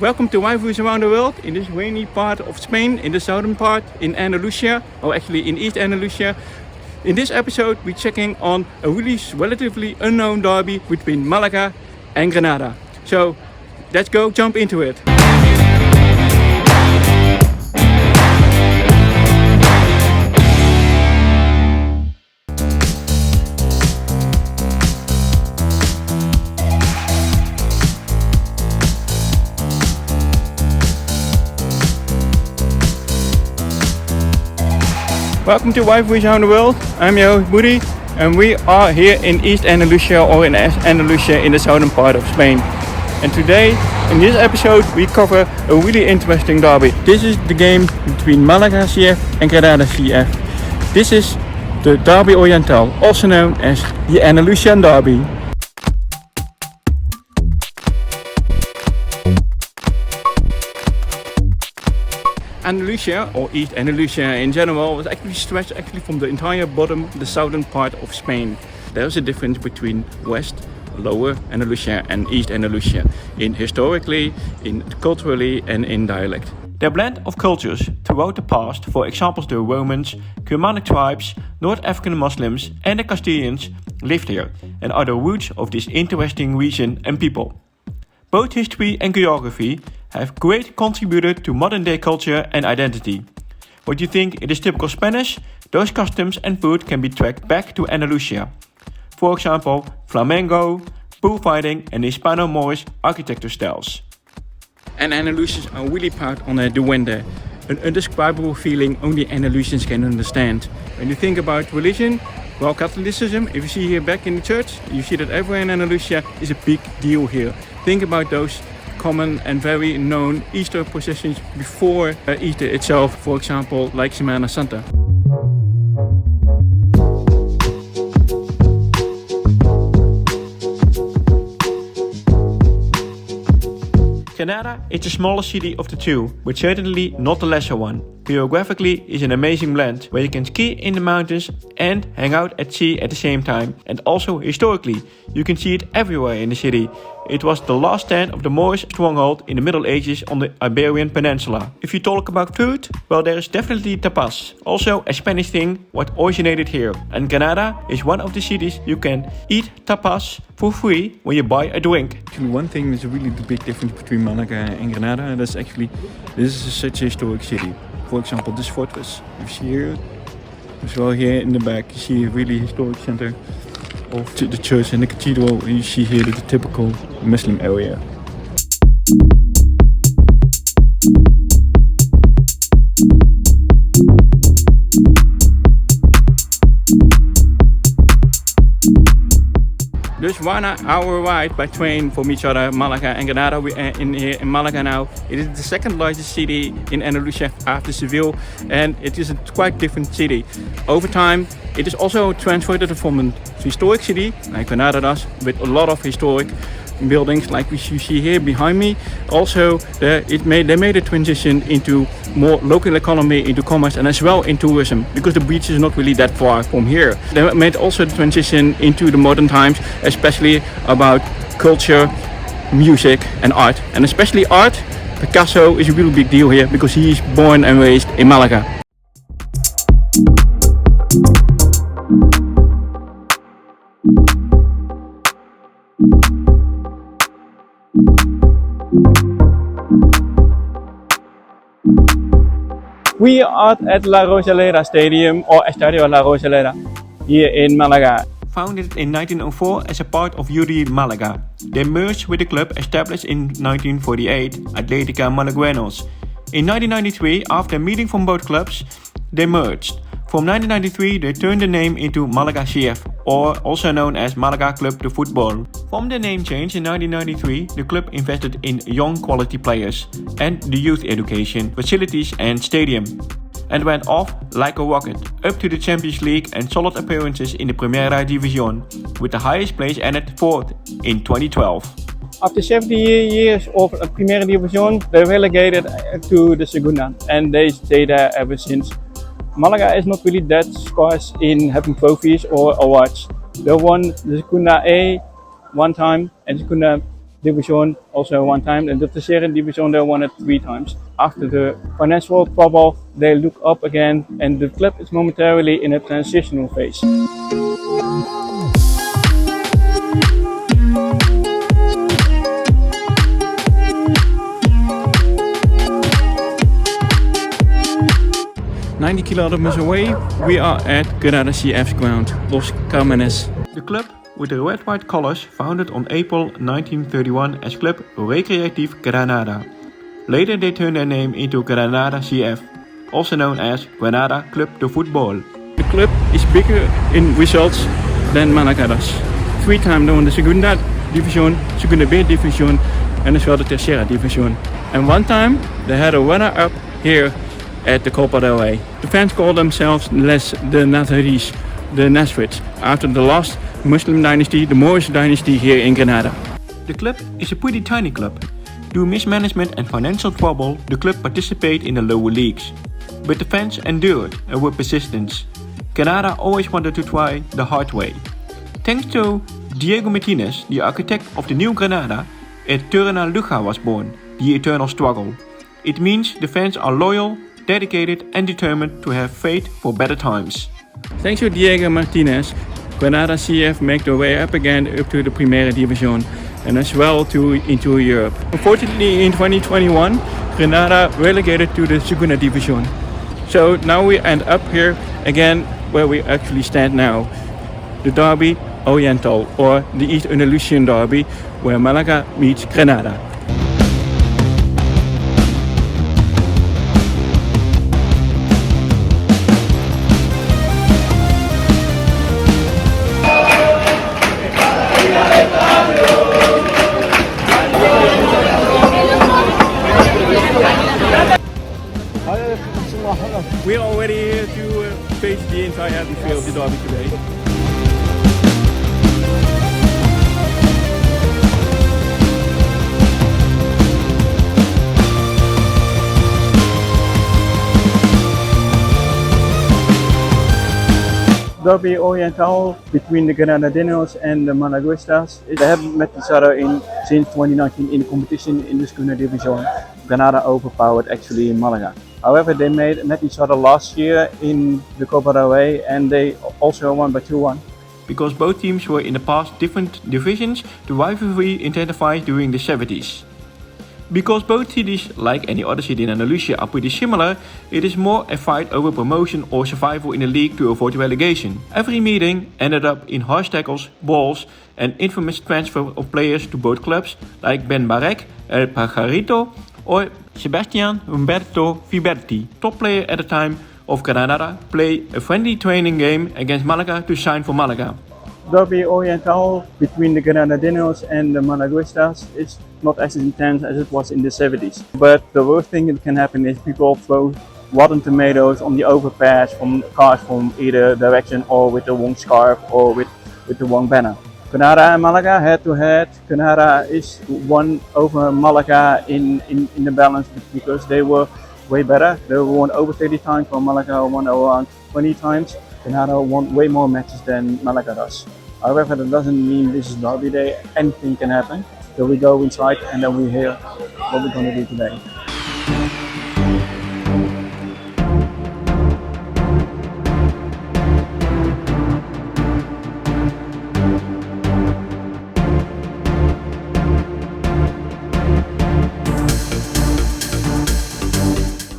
Welcome to Rivalries around the world in this rainy part of Spain, in the southern part, in Andalusia, or actually in East Andalusia. In this episode, we're checking on a really relatively unknown derby between Malaga and Granada. So let's go jump into it. Welcome to Rivalries around the world. I'm your host Budi, and we are here in East Andalusia, or in Andalusia in the southern part of Spain. And today, in this episode, we cover a really interesting derby. This is the game between Málaga CF and Granada CF. This is the Derbi Oriental, also known as the Andalusian Derby. Andalusia, or East Andalusia in general, was actually stretched from the entire bottom, the southern part of Spain. There's a difference between West, Lower Andalusia and East Andalusia, in historically, in culturally and in dialect. Their blend of cultures throughout the past, for example the Romans, Germanic tribes, North African Muslims and the Castilians lived here and are the roots of this interesting region and people. Both history and geography have greatly contributed to modern day culture and identity. What you think it is typical Spanish, those customs and food can be tracked back to Andalusia. For example, flamenco, bullfighting and Hispano-Moorish architecture styles. And Andalusians are really proud on their duende, an indescribable feeling only Andalusians can understand. When you think about religion, well, Catholicism, if you see here back in the church, you see that everywhere in Andalusia is a big deal here. Think about those common and very known Easter processions before Easter itself, for example, like Semana Santa. Granada is the smallest city of the two, but certainly not the lesser one. Geographically is an amazing blend where you can ski in the mountains and hang out at sea at the same time. And also historically, you can see it everywhere in the city. It was the last stand of the Moorish stronghold in the Middle Ages on the Iberian Peninsula. If you talk about food, well, there is definitely tapas, also a Spanish thing what originated here. And Granada is one of the cities you can eat tapas for free when you buy a drink. Actually, one thing that's really the big difference between Malaga and Granada, and that's actually, this is such a historic city. For example, this fortress you see here, as well here in the back, you see a really historic center of the church and the cathedral. You see here the typical Muslim area. Just 1 hour ride by train from each other, Malaga and Granada. We are here in Malaga now. It is the second largest city in Andalusia after Seville, and it is a quite different city. Over time, it is also transferred from a historic city, like Granada does, with a lot of historic buildings like we see here behind me. Also, they made a transition into more local economy, into commerce and as well in tourism, because the beach is not really that far from here. They made also the transition into the modern times, especially about culture, music and art. And especially art, Picasso is a really big deal here because he is born and raised in Malaga. We are at La Rosaleda Stadium, or Estadio La Rosaleda, here in Malaga. Founded in 1904 as a part of UD Malaga, they merged with the club established in 1948, Atlética Malagueños. In 1993, after a meeting from both clubs, they merged. From 1993, they turned the name into Malaga CF, or also known as Malaga Club de Football. From the name change in 1993, the club invested in young quality players and the youth education, facilities and stadium, and went off like a rocket, up to the Champions League and solid appearances in the Primera División, with the highest place ended 4th in 2012. After 70 years of Primera División, they relegated to the Segunda, and they stayed there ever since. Malaga is not really that scarce in having trophies or awards. They won the Segunda A one time and Segunda Division also one time, and the Tercera Division they won it 3 times. After the financial trouble, they look up again, and the club is momentarily in a transitional phase. "90 kilometers away, we are at Granada CF's ground, Los Boquerones. The club, with the red-white colors, founded on April 1931 as Club Recreatief Granada. Later they turned their name into Granada CF, also known as Granada Club de Football. The club is bigger in results than Malaga does. 3 times they won the Segunda Division, Segunda B Division, and as well the Tercera Division. And 1 time they had a runner-up here at the Copa del Rey. The fans call themselves the Nazaries, the Nazaries, after the last Muslim dynasty, the Moorish dynasty here in Granada. The club is a pretty tiny club. Due mismanagement and financial trouble, the club participated in the lower leagues. But the fans endured and were persistent. Granada always wanted to try the hard way. Thanks to Diego Martinez, the architect of the new Granada, Eterna Lucha was born, the eternal struggle. It means the fans are loyal, dedicated and determined to have faith for better times. Thanks to Diego Martinez, Granada CF make their way up again up to the Primera Division and as well into Europe. Unfortunately in 2021, Granada relegated to the Segunda Division. So now we end up here again where we actually stand now. The Derbi Oriental, or the Eastern Andalusian derby, where Malaga meets Granada. We are already here to face the entire atmosphere of the derby today. Derbi Oriental between the Granadiños and the Malaguestas. They haven't met each other since 2019 in the competition in the Segunda Division. Granada overpowered actually in Malaga. However, they met each other last year in the Copa del Rey and they also won by 2-1. Because both teams were in the past different divisions, the rivalry intensified during the 70s. Because both cities, like any other city in Andalusia, are pretty similar, it is more a fight over promotion or survival in the league to avoid relegation. Every meeting ended up in harsh tackles, balls and infamous transfer of players to both clubs, like Ben Barek, El Pajarito or Sebastian Humberto Fiberti, top player at the time of Granada, play a friendly training game against Malaga to sign for Malaga. Derbi Oriental between the Granadiños and the Malaguestas is not as intense as it was in the 70s. But the worst thing that can happen is people throw rotten tomatoes on the overpass from cars from either direction, or with the wrong scarf or with the wrong banner. Granada and Malaga head to head. Granada is won over Malaga in the balance because they were way better. They won over 30 times while Malaga won around 20 times. Granada won way more matches than Malaga does. However, that doesn't mean this is Derby Day. Anything can happen. So we go inside and then we hear what we're going to do today.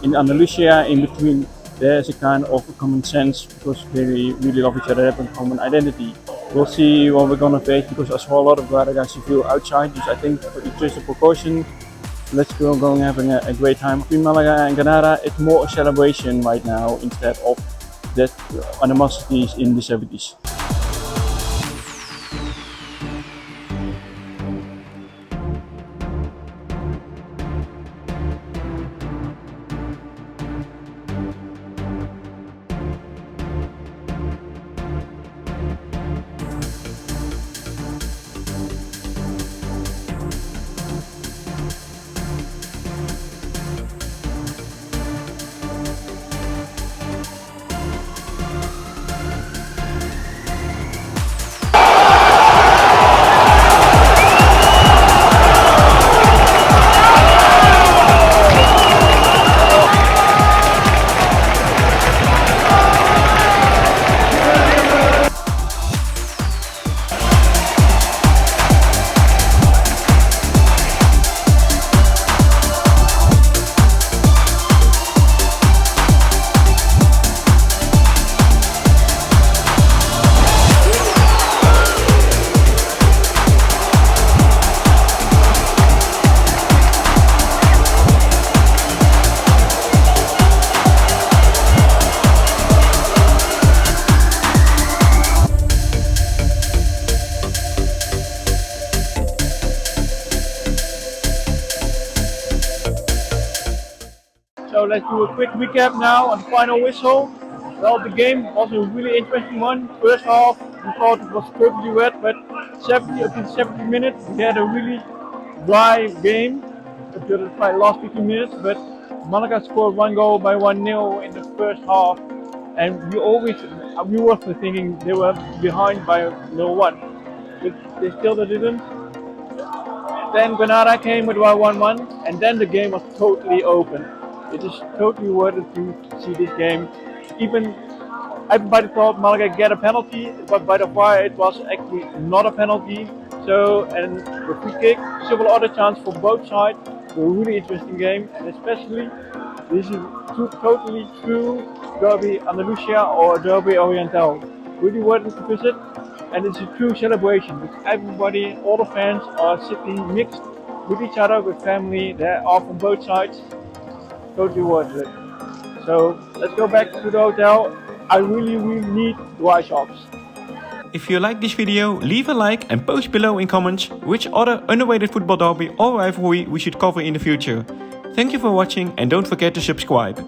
In Andalusia, in between, there's a kind of common sense because they really love each other, have a common identity. We'll see what we're gonna face because I saw a lot of Malaga CF outside, just I think it's just a precaution. Let's go and having a great time. Between Malaga and Granada, it's more a celebration right now instead of that animosities in the 70s. So let's do a quick recap now on the final whistle. Well, the game was a really interesting one. First half, we thought it was totally wet, but 70 minutes, we had a really dry game until the last 15 minutes. But Malaga scored one goal by 1-0 in the first half, and we were thinking they were behind by 0-1, but they still didn't. Then Granada came with 1-1, and then the game was totally open. It is totally worth it to see this game. Even everybody thought Malaga get a penalty, but by the VAR it was actually not a penalty. So, and the free kick, several other chances for both sides. A really interesting game, and especially this is totally true Derbi Andalusia or Derbi Oriental. Really worth it to visit, and it's a true celebration because everybody, all the fans are sitting mixed with each other, with family. They are from both sides. Totally worth it. So let's go back to the hotel. I really need dry socks. If you like this video, leave a like and post below in comments which other underrated football derby or rivalry we should cover in the future. Thank you for watching and don't forget to subscribe.